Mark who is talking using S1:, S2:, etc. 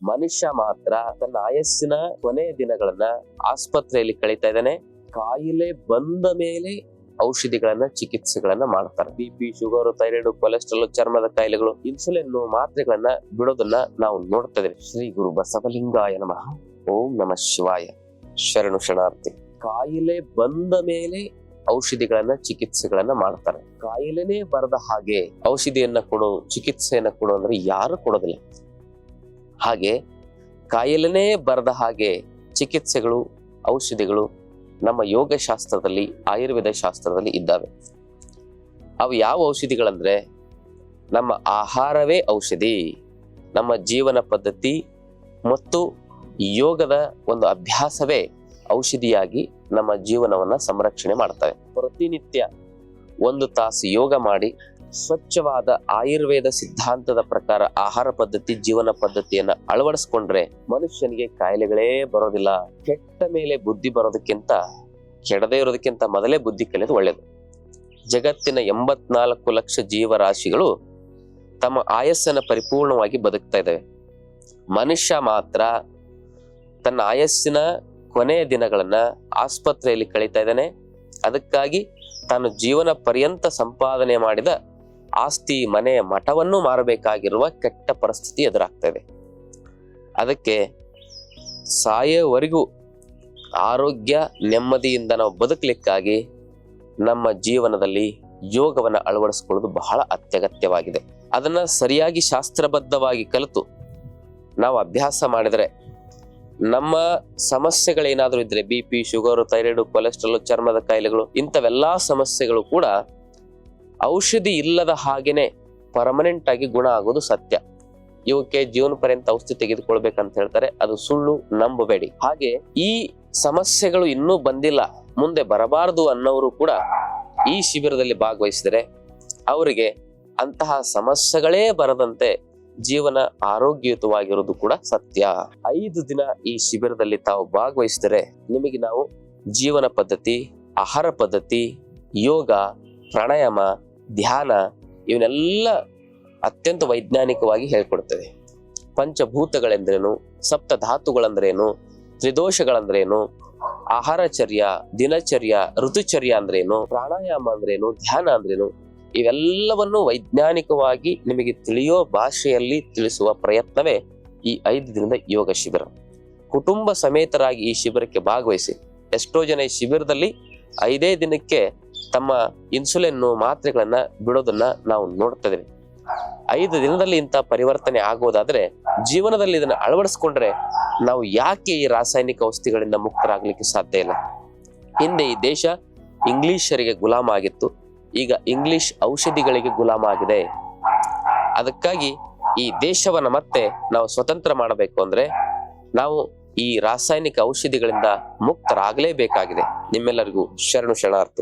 S1: ಮನುಷ್ಯ ಮಾತ್ರ ತನ್ನ ಆಯಸ್ಸಿನ ಕೊನೆಯ ದಿನಗಳನ್ನ ಆಸ್ಪತ್ರೆಯಲ್ಲಿ ಕಳೀತಾ ಇದ್ದಾನೆ. ಕಾಯಿಲೆ ಬಂದ ಮೇಲೆ ಔಷಧಿಗಳನ್ನ ಚಿಕಿತ್ಸೆಗಳನ್ನ ಮಾಡ್ತಾರೆ. BP, ಶುಗರ್, ಥೈರಾಯ್ಡ್, ಕೊಲೆಸ್ಟ್ರಾಲ್, ಚರ್ಮದ ಕಾಯಿಲೆಗಳು, ಇನ್ಸುಲಿನ್ ಮಾತ್ರೆಗಳನ್ನ ಬಿಡೋದನ್ನ ನಾವು ನೋಡ್ತಾ ಇದ್ದೇವೆ. ಶ್ರೀ ಗುರು ಬಸವಲಿಂಗಾಯ ನಮಃ. ಓಂ ನಮಃ ಶಿವಾಯ. ಶರಣು ಶರಣಾರ್ಥಿ. ಕಾಯಿಲೆ ಬಂದ ಮೇಲೆ ಔಷಧಿಗಳನ್ನ ಚಿಕಿತ್ಸೆಗಳನ್ನ ಮಾಡ್ತಾರೆ. ಕಾಯಿಲೆನೇ ಬರದ ಹಾಗೆ ಔಷಧಿಯನ್ನ ಕೊಡು, ಚಿಕಿತ್ಸೆಯನ್ನ ಕೊಡು ಅಂದ್ರೆ ಯಾರು ಕೊಡೋದಿಲ್ಲ. ಹಾಗೆ ಕಾಯಿಲೆನೇ ಬರದ ಹಾಗೆ ಚಿಕಿತ್ಸೆಗಳು, ಔಷಧಿಗಳು ನಮ್ಮ ಯೋಗ ಶಾಸ್ತ್ರದಲ್ಲಿ, ಆಯುರ್ವೇದ ಶಾಸ್ತ್ರದಲ್ಲಿ ಇದ್ದಾವೆ. ಅವು ಯಾವ ಔಷಧಿಗಳಂದ್ರೆ ನಮ್ಮ ಆಹಾರವೇ ಔಷಧಿ. ನಮ್ಮ ಜೀವನ ಪದ್ಧತಿ ಮತ್ತು ಯೋಗದ ಒಂದು ಅಭ್ಯಾಸವೇ ಔಷಧಿಯಾಗಿ ನಮ್ಮ ಜೀವನವನ್ನ ಸಂರಕ್ಷಣೆ ಮಾಡ್ತವೆ. ಪ್ರತಿನಿತ್ಯ 1 ತಾಸು ಯೋಗ ಮಾಡಿ ಸ್ವಚ್ಛವಾದ ಆಯುರ್ವೇದ ಸಿದ್ಧಾಂತದ ಪ್ರಕಾರ ಆಹಾರ ಪದ್ಧತಿ, ಜೀವನ ಪದ್ಧತಿಯನ್ನ ಅಳವಡಿಸ್ಕೊಂಡ್ರೆ ಮನುಷ್ಯನಿಗೆ ಕಾಯಿಲೆಗಳೇ ಬರೋದಿಲ್ಲ. ಕೆಟ್ಟ ಮೇಲೆ ಬುದ್ಧಿ ಬರೋದಕ್ಕಿಂತ, ಕೆಡದೇ ಇರೋದಕ್ಕಿಂತ ಮೊದಲೇ ಬುದ್ಧಿ ಕಲಿಯೋದು ಒಳ್ಳೇದು. ಜಗತ್ತಿನ 84 ಲಕ್ಷ ಜೀವರಾಶಿಗಳು ತಮ್ಮ ಆಯಸ್ಸನ್ನ ಪರಿಪೂರ್ಣವಾಗಿ ಬದುಕ್ತಾ ಇದ್ದಾವೆ. ಮನುಷ್ಯ ಮಾತ್ರ ತನ್ನ ಆಯಸ್ಸಿನ ಕೊನೆಯ ದಿನಗಳನ್ನ ಆಸ್ಪತ್ರೆಯಲ್ಲಿ ಕಳೀತಾ ಇದ್ದಾನೆ. ಅದಕ್ಕಾಗಿ ತಾನು ಜೀವನ ಪರ್ಯಂತ ಸಂಪಾದನೆ ಮಾಡಿದ ಆಸ್ತಿ, ಮನೆ, ಮಠವನ್ನು ಮಾರಬೇಕಾಗಿರುವ ಕೆಟ್ಟ ಪರಿಸ್ಥಿತಿ ಎದುರಾಗ್ತಾ ಇದೆ. ಅದಕ್ಕೆ ಸಾಯೋವರೆಗೂ ಆರೋಗ್ಯ, ನೆಮ್ಮದಿಯಿಂದ ನಾವು ಬದುಕಲಿಕ್ಕಾಗಿ ನಮ್ಮ ಜೀವನದಲ್ಲಿ ಯೋಗವನ್ನು ಅಳವಡಿಸಿಕೊಳ್ಳುವುದು ಬಹಳ ಅತ್ಯಗತ್ಯವಾಗಿದೆ. ಅದನ್ನ ಸರಿಯಾಗಿ ಶಾಸ್ತ್ರಬದ್ಧವಾಗಿ ಕಲಿತು ನಾವು ಅಭ್ಯಾಸ ಮಾಡಿದರೆ ನಮ್ಮ ಸಮಸ್ಯೆಗಳೇನಾದ್ರೂ ಇದ್ರೆ, BP, ಶುಗರ್, ಥೈರಾಯ್ಡ್, ಕೊಲೆಸ್ಟ್ರಾಲ್, ಚರ್ಮದ ಕಾಯಿಲೆಗಳು, ಇಂಥವೆಲ್ಲಾ ಸಮಸ್ಯೆಗಳು ಕೂಡ ಔಷಧಿ ಇಲ್ಲದ ಹಾಗೇನೆ ಪರ್ಮನೆಂಟ್ ಆಗಿ ಗುಣ ಆಗೋದು ಸತ್ಯ. ಇವಕ್ಕೆ ಜೀವನ ಪರ್ಯಂತ ಔಷಧಿ ತೆಗೆದುಕೊಳ್ಬೇಕಂತ ಹೇಳ್ತಾರೆ, ಅದು ಸುಳ್ಳು, ನಂಬಬೇಡಿ. ಹಾಗೆ ಈ ಸಮಸ್ಯೆಗಳು ಇನ್ನೂ ಬಂದಿಲ್ಲ, ಮುಂದೆ ಬರಬಾರದು ಅನ್ನೋರು ಕೂಡ ಈ ಶಿಬಿರದಲ್ಲಿ ಭಾಗವಹಿಸಿದರೆ ಅವರಿಗೆ ಅಂತಹ ಸಮಸ್ಯೆಗಳೇ ಬರದಂತೆ ಜೀವನ ಆರೋಗ್ಯಯುತವಾಗಿರೋದು ಕೂಡ ಸತ್ಯ. 5 ದಿನ ಈ ಶಿಬಿರದಲ್ಲಿ ತಾವು ಭಾಗವಹಿಸಿದರೆ ನಿಮಗೆ ನಾವು ಜೀವನ ಪದ್ಧತಿ, ಆಹಾರ ಪದ್ಧತಿ, ಯೋಗ, ಪ್ರಾಣಾಯಾಮ, ಧ್ಯಾನ ಇವನ್ನೆಲ್ಲ ಅತ್ಯಂತ ವೈಜ್ಞಾನಿಕವಾಗಿ ಹೇಳ್ಕೊಡ್ತೇವೆ. ಪಂಚಭೂತಗಳೆಂದ್ರೇನು, ಸಪ್ತ ಧಾತುಗಳಂದ್ರೇನು, ತ್ರಿದೋಷಗಳಂದ್ರೇನು, ಆಹಾರಚರ್ಯ, ದಿನಚರ್ಯ, ಋತುಚರ್ಯ ಅಂದ್ರೇನು, ಪ್ರಾಣಾಯಾಮ ಅಂದ್ರೇನು, ಧ್ಯಾನ ಅಂದ್ರೇನು, ಇವೆಲ್ಲವನ್ನು ವೈಜ್ಞಾನಿಕವಾಗಿ ನಿಮಗೆ ತಿಳಿಯೋ ಭಾಷೆಯಲ್ಲಿ ತಿಳಿಸುವ ಪ್ರಯತ್ನವೇ ಈ 5 ದಿನದ ಯೋಗ ಶಿಬಿರ. ಕುಟುಂಬ ಸಮೇತರಾಗಿ ಈ ಶಿಬಿರಕ್ಕೆ ಭಾಗವಹಿಸಿ. ಎಷ್ಟೋ ಜನ ಈ ಶಿಬಿರದಲ್ಲಿ 5 ದಿನಕ್ಕೆ ತಮ್ಮ ಇನ್ಸುಲಿನ್ ಮಾತ್ರೆಗಳನ್ನ ಬಿಡೋದನ್ನ ನಾವು ನೋಡ್ತಾ ಇದ್ದೇವೆ. 5 ದಿನದಲ್ಲಿ ಇಂಥ ಪರಿವರ್ತನೆ ಆಗೋದಾದ್ರೆ ಜೀವನದಲ್ಲಿ ಇದನ್ನ ಅಳವಡಿಸ್ಕೊಂಡ್ರೆ ನಾವು ಯಾಕೆ ಈ ರಾಸಾಯನಿಕ ಔಷಧಿಗಳಿಂದ ಮುಕ್ತರಾಗ್ಲಿಕ್ಕೆ ಸಾಧ್ಯ ಇಲ್ಲ? ಹಿಂದೆ ಈ ದೇಶ ಇಂಗ್ಲಿಷರಿಗೆ ಗುಲಾಮ ಆಗಿತ್ತು, ಈಗ ಇಂಗ್ಲಿಷ್ ಔಷಧಿಗಳಿಗೆ ಗುಲಾಮ ಆಗಿದೆ. ಅದಕ್ಕಾಗಿ ಈ ದೇಶವನ್ನ ಮತ್ತೆ ನಾವು ಸ್ವತಂತ್ರ ಮಾಡಬೇಕು ಅಂದ್ರೆ ನಾವು ಈ ರಾಸಾಯನಿಕ ಔಷಧಿಗಳಿಂದ ಮುಕ್ತರಾಗಲೇಬೇಕಾಗಿದೆ. ನಿಮ್ಮೆಲ್ಲರಿಗೂ ಶರಣು ಶರಣಾರ್ಥಿ.